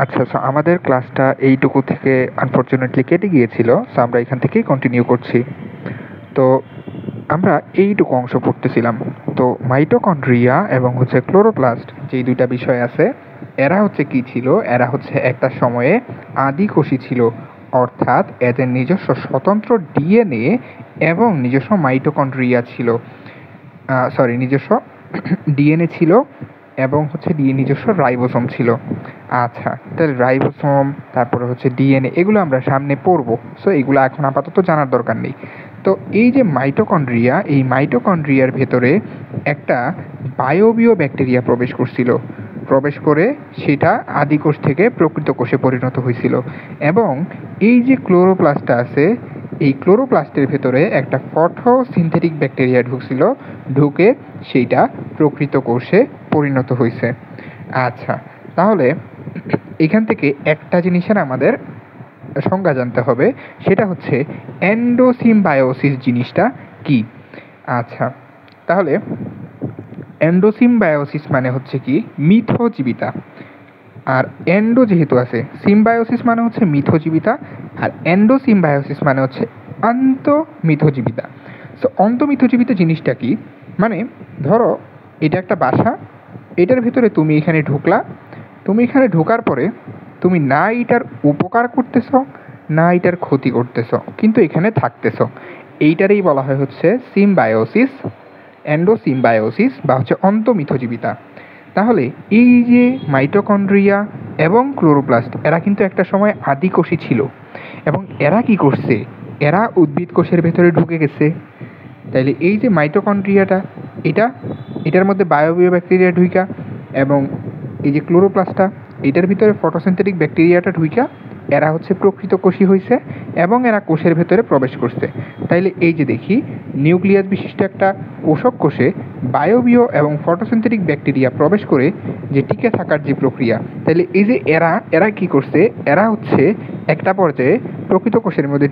আচ্ছা, সো আমাদের ক্লাসটা এইটুকু থেকে আনফরচুনেটলি কেটে গিয়েছিল, সো আমরা এখান থেকেই কন্টিনিউ করছি। তো আমরা এইটুকু অংশ পড়তেছিলাম। তো মাইটোকন্ড্রিয়া এবং ক্লোরোপ্লাস্ট যেই দুইটা বিষয় আছে, এরা কি ছিল? এরা একটা সময়ে আদিকোষী ছিল, অর্থাৎ এদের নিজস্ব স্বতন্ত্র ডিএনএ এবং নিজস্ব মাইটোকন্ড্রিয়া ছিল, নিজস্ব ডিএনএ ছিল এবং নিজস্ব রাইবোসোম ছিল। আচ্ছা, তাহলে রাইবোসোম, তারপরে ডিএনএ, এগুলো আমরা সামনে পড়বো, সো এগুলো এখন আপাতত জানার দরকার নেই। তো এই যে মাইটোকন্ড্রিয়া, এই মাইটোকন্ড্রিয়ার ভেতরে একটা বায়বীয় ব্যাকটেরিয়া প্রবেশ করে সেটা আদিকোষ থেকে প্রকৃত কোষে পরিণত হয়েছিল। এবং এই যে ক্লোরোপ্লাস্টটা আছে, এই ক্লোরোপ্লাস্টের ভেতরে একটা ফটোসিনথেটিক ব্যাকটেরিয়া ঢুকে সেইটা প্রকৃত কোষে পরিণত হয়েছে। আচ্ছা, তাহলে এখান থেকে একটা জিনিসের আমাদের সংজ্ঞা জানতে হবে, সেটা হচ্ছে এন্ডোসিম্বায়োসিস জিনিসটা কি। আচ্ছা, তাহলে এন্ডোসিম্বায়োসিস মানে কি? মিথজীবিতা। আর এন্ডো যেহেতু আছে, সিম্বায়োসিস মানে মিথজীবিতা, আর এন্ডোসিম্বায়োসিস মানে অন্তঃমিথজীবিতা। সো অন্তঃমিথজীবিতা জিনিসটা কি? মানে ধরো এটা একটা বাসা, এটার ভিতরে তুমি এখানে ঢুকলা, তুমি এখানে ঢোকার পরে তুমি না এটার উপকার করতেছ না এটার ক্ষতি করতেছ, কিন্তু এখানে থাকতেছ। এইটারই বলা হয় সিম্বায়োসিস, এন্ডোসিম্বায়োসিস বা অন্তঃমিথজীবিতা। তাহলে এই যে মাইটোকন্ড্রিয়া এবং ক্লোরোপ্লাস্ট, এরা কিন্তু একটা সময় আদিকোষী ছিল, এবং এরা কি করছে? এরা উদ্ভিদ কোষের ভেতরে ঢুকে গেছে। তাইলে এই যে মাইটোকন্ড্রিয়াটা, এটার মধ্যে বায়বীয় ব্যাকটেরিয়া ঢুইকা, এবং এই যে ক্লোরোপ্লাস্টটা, এটার ভিতরে ফটোসিনথেটিক ব্যাকটেরিয়াটা ঢুইকা এরা প্রকৃত কোষী হয়েছে এবং এরা কোষের ভেতরে প্রবেশ করছে। তাইলে এই যে দেখি, নিউক্লিয়াস বিশিষ্ট একটা পোষক কোষে বায়বীয় এবং ফটোসিনথেটিক ব্যাকটেরিয়া প্রবেশ করে যে টিকে থাকার যে প্রক্রিয়া, তাইলে এই যে এরা কি করছে? এরা একটা পর্যায়ে প্রকৃত কোষের মধ্যে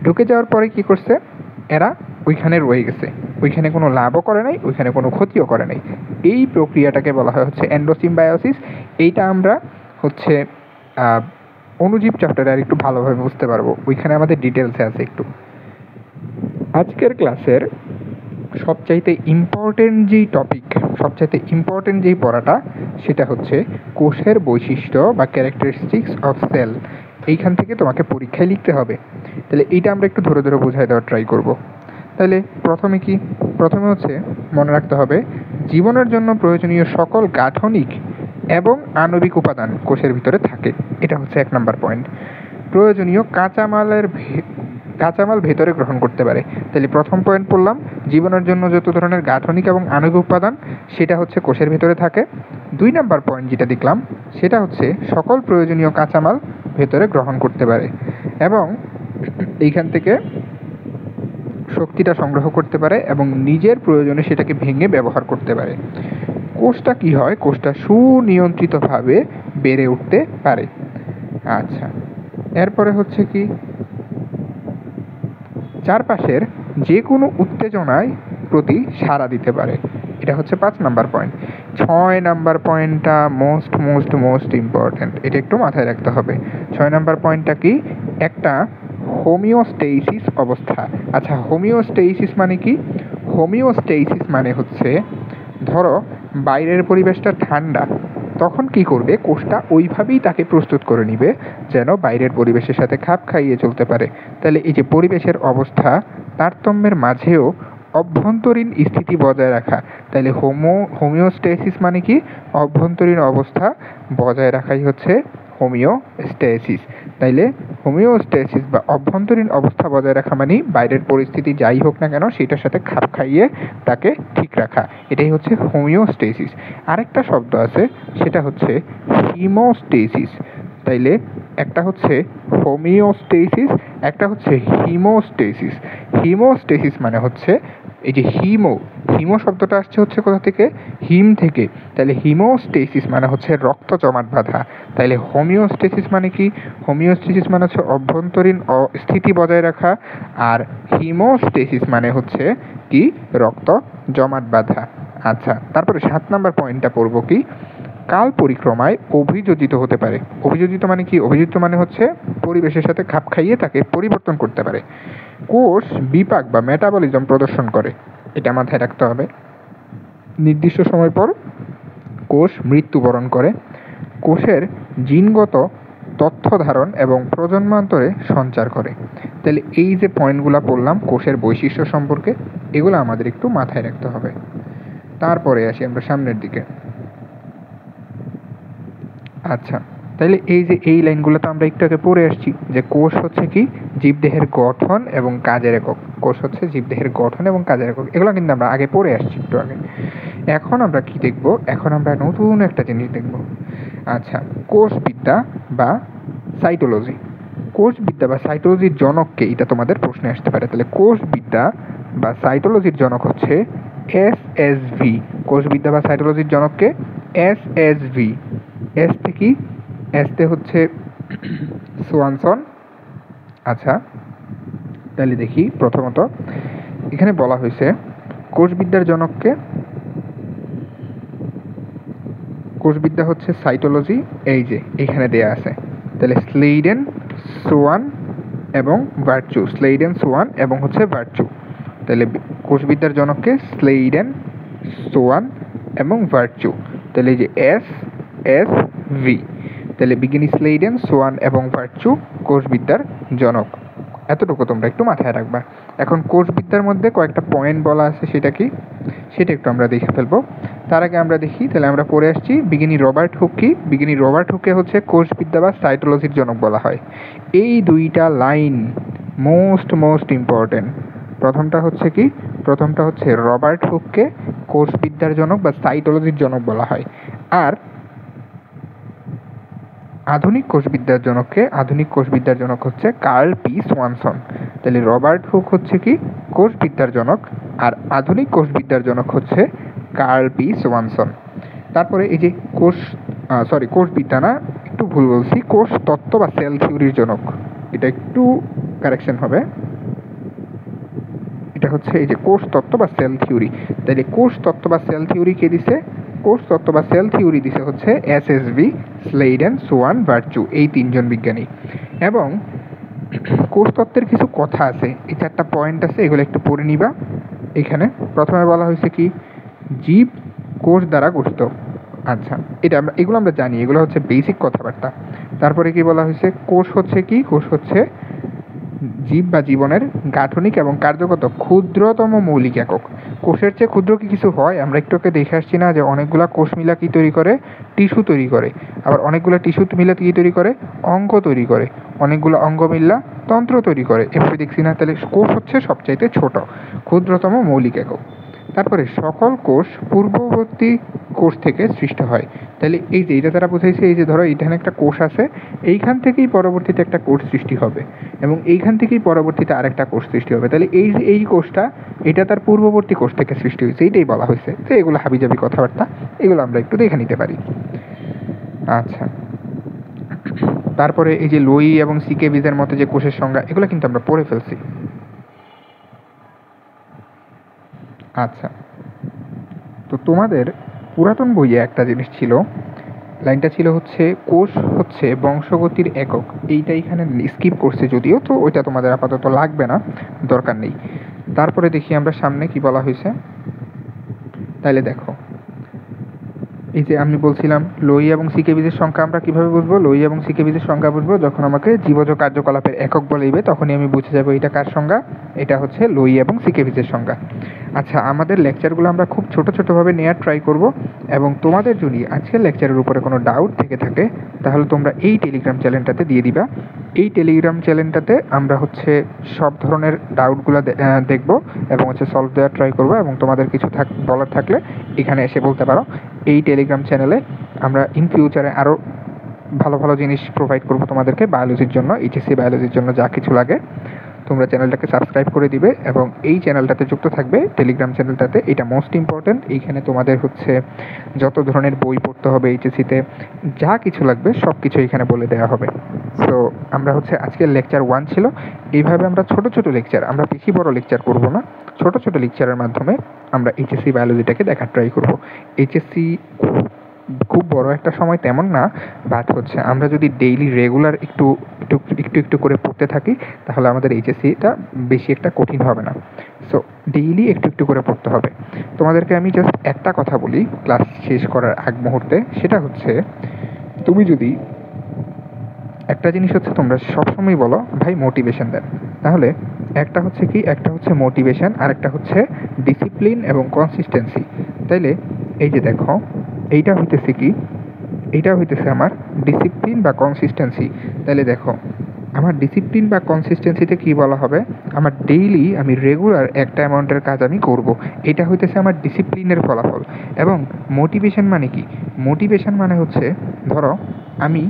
ঢুকে যাওয়ার পরে কি করছে? এরা ওইখানে রয়ে গেছে, ওইখানে কোনো লাভও করে নাই, ওইখানে কোনো ক্ষতিও করে নাই। এই প্রক্রিয়াটাকে বলা হয় এন্ডোসিম্বায়োসিস। এইটা আমরা অণুজীব চ্যাপ্টারে আর একটু ভালোভাবে বুঝতে পারবো, ওইখানে আমাদের ডিটেলসে আছে একটু। আজকের ক্লাসের সবচাইতে ইম্পর্টেন্ট যেই টপিক, সবচাইতে ইম্পর্টেন্ট যেই পড়াটা, সেটা কোষের বৈশিষ্ট্য বা ক্যারেক্টারিস্টিক্স অফ সেল। এইখান থেকে তোমাকে পরীক্ষায় লিখতে হবে। তাহলে এইটা আমরা একটু ধরে ধরে বোঝাই দেওয়ার ট্রাই করব। তাহলে প্রথমে মনে রাখতে হবে, জীবনের জন্য প্রয়োজনীয় সকল গাঠনিক এবং আণবিক উপাদান কোষের ভিতরে থাকে। এটা 1 নম্বর পয়েন্ট। প্রয়োজনীয় কাঁচামাল ভেতরে গ্রহণ করতে পারে। তাহলে প্রথম পয়েন্ট পড়লাম, জীবনের জন্য যত ধরনের গাঠনিক এবং আণবিক উপাদান সেটা কোষের ভিতরে থাকে। 2 নম্বর পয়েন্ট যেটা দেখলাম, সেটা সকল প্রয়োজনীয় কাঁচামাল ভেতরে গ্রহণ করতে পারে এবং এইখান থেকে শক্তিটা সংগ্রহ করতে পারে এবং নিজের প্রয়োজনে সেটাকে ভেঙে ব্যবহার করতে পারে। কোষটা কি হয়? কোষটা সুনিয়ন্ত্রিতভাবে বেড়ে উঠতে পারে। আচ্ছা, এরপরে কি? চারপাশের যে কোনো উত্তেজনায় প্রতি সাড়া দিতে পারে। এটা 5 নাম্বার পয়েন্ট। 6 নাম্বার পয়েন্টটা মোস্ট ইম্পর্ট্যান্ট, এটা একটু মাথায় রাখতে হবে। 6 নাম্বার পয়েন্টটা কি? একটা হোমিওস্টেসিস অবস্থা। আচ্ছা, হোমিওস্টেসিস মানে কি? হোমিওস্টেসিস মানে ধরো বাইরের পরিবেশটা ঠান্ডা, তখন কি করবে? কোষটা ওইভাবেই তাকে প্রস্তুত করে নিবে যেন বাইরের পরিবেশের সাথে খাপ খাইয়ে চলতে পারে। তাহলে এই যে পরিবেশের অবস্থা তারতম্যের মাঝেও অভ্যন্তরীণ স্থিতি বজায় রাখা, তাহলে হোমিওস্টেসিস মানে কি? অভ্যন্তরীণ অবস্থা বজায় রাখাই হোমিওস্টেসিস। তাইলে হোমিওস্টেসিস বা অভ্যন্তরীণ অবস্থা বজায় রাখা মানে বাইরের পরিস্থিতি যাই হোক না কেন সেটার সাথে খাপ খাইয়ে তাকে ঠিক রাখা, এটাই হোমিওস্টেসিস। আরেকটা শব্দ আছে, সেটা হিমোস্টেসিস। তাইলে একটা হোমিওস্টেসিস, একটা হিমোস্টেসিস। হিমোস্টেসিস মানে এই যে হিমো শব্দটা আসছে কোথা থেকে? হিম থেকে। তাহলে হিমোস্টেসিস মানে রক্ত জমাট বাঁধা। তাইলে হোমিওস্টেসিস মানে কি? হোমিওস্টেসিস মানে অভ্যন্তরীণ স্থিতি বজায় রাখা, আর হিমোস্টেসিস মানে কি? রক্ত জমাট বাঁধা। আচ্ছা, তারপরে 7 নাম্বার পয়েন্টটা পড়বো কি? কাল পরিক্রমায় অভিযোজিত হতে পারে। অভিযোজিত মানে কি? অভিযোজিত মানে হচ্ছে পরিবেশের সাথে খাপ খাইয়ে তাকে পরিবর্তন করতে পারে। কোষ বিপাক বা মেটাবলিজম প্রদর্শন করে, এটা মাথায় রাখতে হবে। নির্দিষ্ট সময় পর কোষ মৃত্যুবরণ করে। কোষের জিনগত তথ্য ধারণ এবং প্রজন্মান্তরে সঞ্চার করে। তাহলে এই যে পয়েন্টগুলো বললাম কোষের বৈশিষ্ট্য সম্পর্কে, এগুলো আমাদের একটু মাথায় রাখতে হবে। তারপরে আসি আমরা সামনের দিকে। আচ্ছা, তাহলে এই যে এই লাইনগুলো তো আমরা একটু আগে পড়ে আসছি যে কোষ হচ্ছে কি জীবদেহের গঠন এবং কাজের একক। কোষ হচ্ছে জীবদেহের গঠন এবং কাজের একক, এগুলো কিন্তু আমরা আগে পড়ে আসছি একটু আগে। এখন আমরা কি দেখব? এখন আমরা নতুন একটা জিনিস দেখব। আচ্ছা, কোষবিদ্যা বা সাইটোলজি। কোষবিদ্যা বা সাইটোলজির জনককে, এটা তোমাদের প্রশ্নে আসতে পারে। তাহলে কোষবিদ্যা বা সাইটোলজির জনক হচ্ছে এসএসভি। কোষবিদ্যা বা সাইটোলজির জনককে এসএসভি। এসতে কি? এসতে হচ্ছে সোয়ানসন। আচ্ছা, তাহলে দেখি প্রথমত এখানে বলা হয়েছে কোষবিদ্যার জনককে। কোষবিদ্যা হচ্ছে সাইটোলজি, এই যে এখানে দেয়া আছে। তাহলে স্লেইডেন, সোয়ান এবং ভার্চু। স্লেইডেন, সোয়ান এবং হচ্ছে ভার্চু। তাহলে কোষবিদ্যার জনককে স্লেইডেন, সোয়ান এবং ভার্চু। তাহলে এই যে এস এস ভি। তাহলে বিজ্ঞানী স্লেইডেন, সোয়ান এবং ভার্চু কোষবিদ্যার জনক। এতটুকু তোমরা একটু মাথায় রাখবা। এখন কোষবিদ্যার মধ্যে কয়েকটা পয়েন্ট বলা আছে, সেটা কি সেটা একটু আমরা দেখে ফেলবো। তার আগে আমরা দেখি, তাহলে আমরা পড়ে আসছি বিজ্ঞানী রবার্ট হুক কি? বিজ্ঞানী রবার্ট হুককে হচ্ছে কোষবিদ্যা বা সাইটোলজির জনক বলা হয়। এই দুইটা লাইন মোস্ট ইম্পর্টেন্ট। প্রথমটা হচ্ছে কি? প্রথমটা হচ্ছে রবার্ট হুককে কোষবিদ্যার জনক বা সাইটোলজির জনক বলা হয়। আর আধুনিক কোষবিদ্যার জনক হচ্ছে কার্ল পি সোয়ানসন। তাহলে রবার্ট হুক হচ্ছে কি কোষবিদ্যার জনক, আর আধুনিক কোষবিদ্যার জনক হচ্ছে কার্ল পি সোয়ানসন। তারপরে এই যে কোষবিদ্যা না, একটু ভুল বলছি, কোষ তত্ত্ব বা সেল থিওরির জনক, এটা একটু কারেকশন হবে। এটা হচ্ছে এই যে কোষ তত্ত্ব বা সেল থিওরি। তাহলে কোষ তত্ত্ব বা সেল থিওরি কে দিছে? কোষ তত্ত্ব বা সেল থিওরি দিছে হচ্ছে এসএসভি, স্লেইডেন, সোয়ান, ভার্চু, এই তিনজন বিজ্ঞানী। এবং কোষ তত্ত্বের কিছু কথা আছে, এই 4টা পয়েন্ট আছে, এগুলো একটু পড়ে নিবা। এখানে প্রথমে বলা হয়েছে কি জীব কোষ দ্বারা গঠিত। আচ্ছা, এগুলো আমরা জানি, এগুলো হচ্ছে বেসিক কথাবার্তা। তারপরে কি বলা হয়েছে? কোষ হচ্ছে কি? কোষ হচ্ছে জীব বা জীবনের গাঠনিক এবং কার্যগত ক্ষুদ্রতম মৌলিক একক। কোষের চেয়ে ক্ষুদ্র কি কিছু হয়? আমরা একটু আগে দেখে আসছি না যে অনেকগুলা কোষ মিলা কি তৈরি করে? টিস্যু তৈরি করে। আবার অনেকগুলো টিস্যু মিলা কি তৈরি করে? অঙ্গ তৈরি করে। অনেকগুলো অঙ্গ মিল্লা তন্ত্র তৈরি করে। এভাবে দেখছি না? তাহলে কোষ হচ্ছে সবচাইতে ছোট, ক্ষুদ্রতম মৌলিক একক। তারপরে সকল কোষ পূর্ববর্তী কোষ থেকে সৃষ্টি হয়। তাহলে এই যে এটা তারা বুঝাইছে, এই যে ধরো এইখানে একটা কোষ আছে, এইখান থেকেই পরবর্তীতে একটা কোষ সৃষ্টি হবে, এবং এইখান থেকেই পরবর্তীতে আরেকটা কোষ সৃষ্টি হবে। তাহলে এই যে এই কোষটা, এটা তার পূর্ববর্তী কোষ থেকে সৃষ্টি হয়েছে, এইটাই বলা হয়েছে। তো এগুলো হাবিজাবি কথাবার্তা, এগুলো আমরা একটু দেখে নিতে পারি। আচ্ছা, তারপরে এই যে লোই এবং সিকে বীজের মতো যে কোষের সংজ্ঞা, এগুলো কিন্তু আমরা পড়ে ফেলছি। আচ্ছা, তো তোমাদের পুরাতন বইয়ে একটা জিনিস ছিল, লাইনটা ছিল হচ্ছে কোষ হচ্ছে বংশগতির একক। এইটা এখানে স্কিপ করছে যদিও, তো ওইটা তোমাদের আপাতত লাগবে না, দরকার নেই। তারপরে দেখি আমরা সামনে কি বলা হয়েছে। তাইলে দেখো, এই যে আমি বলছিলাম লোই এবং সিকে বীজের সংখ্যা আমরা কিভাবে বুঝবো? লোই এবং সিকে বীজের সংখ্যা বুঝবো যখন আমাকে জীবজ কার্যকলাপের একক বলাইবে, তখনই আমি বুঝে যাবো এটা কার সংজ্ঞা। এটা হচ্ছে লোই এবং সিকে বীজের সংজ্ঞা। আচ্ছা, আমাদের লেকচারগুলো আমরা খুব ছোটোভাবে নেওয়ার ট্রাই করব, এবং তোমাদের যদি আজকের লেকচারের উপরে কোনো ডাউট থেকে থাকে তাহলে তোমরা এই টেলিগ্রাম চ্যানেলটাতে দিয়ে দিবা। এই টেলিগ্রাম চ্যানেলটাতে আমরা হচ্ছে সব ধরনের ডাউটগুলো দেখব এবং হচ্ছে সলভ দেওয়ার ট্রাই করবো, এবং তোমাদের কিছু বলার থাকলে এখানে এসে বলতে পারো। এই টেলিগ্রাম চ্যানেলে আমরা ইন ফিউচারে আরও ভালো জিনিস প্রোভাইড করবো তোমাদেরকে বায়োলজির জন্য, এইচএসসি বায়োলজির জন্য যা কিছু লাগে। তোমরা চ্যানেলটাকে সাবস্ক্রাইব করে দিবে এবং এই চ্যানেলটাতে যুক্ত থাকবে, টেলিগ্রাম চ্যানেলটাতে। এটা মোস্ট ইম্পর্ট্যান্ট। এইখানে তোমাদের হচ্ছে যত ধরনের বই পড়তে হবে এইচএসসিতে, যা কিছু লাগবে সব কিছু এখানে বলে দেওয়া হবে। সো আমরা হচ্ছে আজকের লেকচার 1 ছিল। এইভাবে আমরা ছোট লেকচার, আমরা বেশি বড় লেকচার করব না, ছোট লেকচারের মাধ্যমে আমরা এইচএসসি বায়োলজিটাকে দেখার ট্রাই করব। এইচএসসি খুব বড় একটা সময় তেমন না, বাট হচ্ছে আমরা যদি ডেইলি রেগুলার একটু একটু একটু একটু করে পড়তে থাকি তাহলে আমাদের এইচএসসিটা বেশি একটা কঠিন হবে না। সো ডেইলি একটু একটু করে পড়তে হবে। তোমাদেরকে আমি জাস্ট একটা কথা বলি ক্লাস শেষ করার আগ মুহূর্তে, সেটা হচ্ছে তুমি যদি একটা জিনিস হচ্ছে তোমরা সবসময় বলো ভাই মোটিভেশন দেন, তাহলে একটা হচ্ছে কি, একটা হচ্ছে মোটিভেশন আর একটা হচ্ছে ডিসিপ্লিন এবং কনসিস্টেন্সি। তাইলে এই যে দেখো এইটা হইতেছে কি, এইটা হইতেছে আমার ডিসিপ্লিন বা কনসিস্টেন্সি। তাইলে দেখো আমার ডিসিপ্লিন বা কনসিস্টেন্সিতে কি বলা হবে, আমার ডেইলি আমি রেগুলার একটা অ্যামাউন্টের কাজ আমি করব, এটা হইতেছে আমার ডিসিপ্লিনের ফলাফল। এবং মোটিভেশন মানে কি, মোটিভেশন মানে হচ্ছে ধরো আমি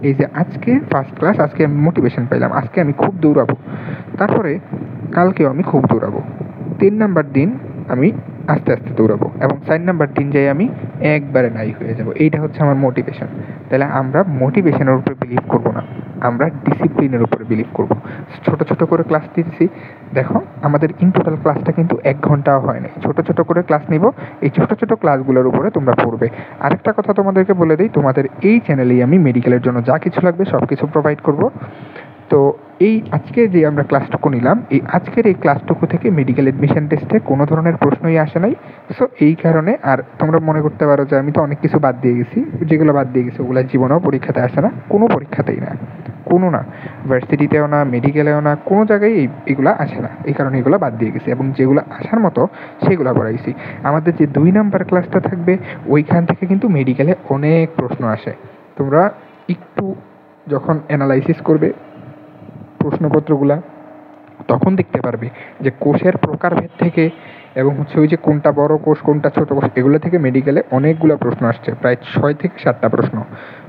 এই যে আজকে ফার্স্ট ক্লাস, আজকে আমি মোটিভেশন পাইলাম, আজকে আমি খুব দৌড়াবো, তারপরে কালকেও আমি খুব দৌড়াবো, 3 নাম্বার দিন আমি আস্তে আস্তে দৌড়াবো এবং 4 নাম্বার দিন যাই আমি একবারে নাই হয়ে যাব। এইটা হচ্ছে আমার মোটিভেশন। তাহলে আমরা মোটিভেশনের উপরে বিলিভ করব না, আমরা ডিসিপ্লিনের উপরে বিলিভ করব। ছোট ছোট করে ক্লাস দিতেছি, দেখো আমাদের ইন টোটাল ক্লাসটা কিন্তু 1 ঘন্টাও হয় নাই, ছোট ছোট করে ক্লাস নিব, এই ছোট ছোট ক্লাসগুলোর উপরে তোমরা পড়বে। আরেকটা কথা তোমাদেরকে বলে দিই, তোমাদের এই চ্যানেলেই আমি মেডিকেলের জন্য যা কিছু লাগবে সব কিছু প্রোভাইড করব। তো এই আজকে যে আমরা ক্লাসটুকু নিলাম, এই আজকের এই ক্লাসটুকু থেকে মেডিকেল অ্যাডমিশন টেস্টে কোনো ধরনের প্রশ্নই আসে নাই। সো এই কারণে আর তোমরা মনে করতে পারো যে আমি তো অনেক কিছু বাদ দিয়ে গেছি, যেগুলো বাদ দিয়ে গেছি ওগুলো জীবনেও পরীক্ষাতে আসে না, কোনো পরীক্ষাতেই না, কোনো না, ভার্সিটিতেও না, মেডিকেলেও না, কোনো জায়গায় এগুলো আসে না, এই কারণে এগুলো বাদ দিয়ে গেছি এবং যেগুলো আসার মতো সেগুলো পড়াইছি। আমাদের যে 2 নাম্বার ক্লাসটা থাকবে ওইখান থেকে কিন্তু মেডিকেলে অনেক প্রশ্ন আসে, তোমরা একটু যখন অ্যানালাইসিস করবে প্রশ্নপত্রগুলা তখন দেখতে পারবে যে কোষের প্রকারভেদ থেকে এবং হচ্ছে ওই যে কোনটা বড় কোষ কোনটা ছোট কোষ এগুলো থেকে মেডিকেলে অনেকগুলো প্রশ্ন আসছে, প্রায় 6 থেকে 7টা প্রশ্ন।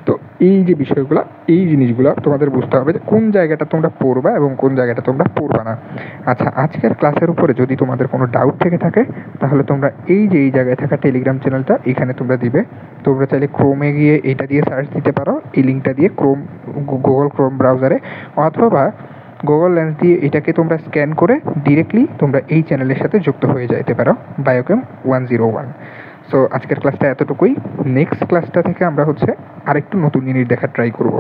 তো এই যে বিষয়গুলো, এই জিনিসগুলো তোমাদের বুঝতে হবে যে কোন জায়গাটা তোমরা পড়বা এবং কোন জায়গাটা তোমরা পড়বা না। আচ্ছা, আজকের ক্লাসের উপরে যদি তোমাদের কোনো ডাউট থেকে থাকে তাহলে তোমরা এই যে এই জায়গায় থাকা টেলিগ্রাম চ্যানেলটা এখানে তোমরা দিবে, তোমরা চাইলে ক্রোমে গিয়ে এটা দিয়ে সার্চ দিতে পারো, এই লিঙ্কটা দিয়ে গুগল ক্রোম ব্রাউজারে, অথবা গুগল লেন্স দিয়ে এটাকে তোমরা স্ক্যান করে ডিরেক্টলি তোমরা এই চ্যানেলের সাথে যুক্ত হয়ে যাইতে পারো, বায়োকেম 101। সো আজকের ক্লাসটা এতটুকুই। নেক্সট ক্লাসটা থেকে আমরা হচ্ছে আরেকটু নতুন জিনিস দেখার ট্রাই করব।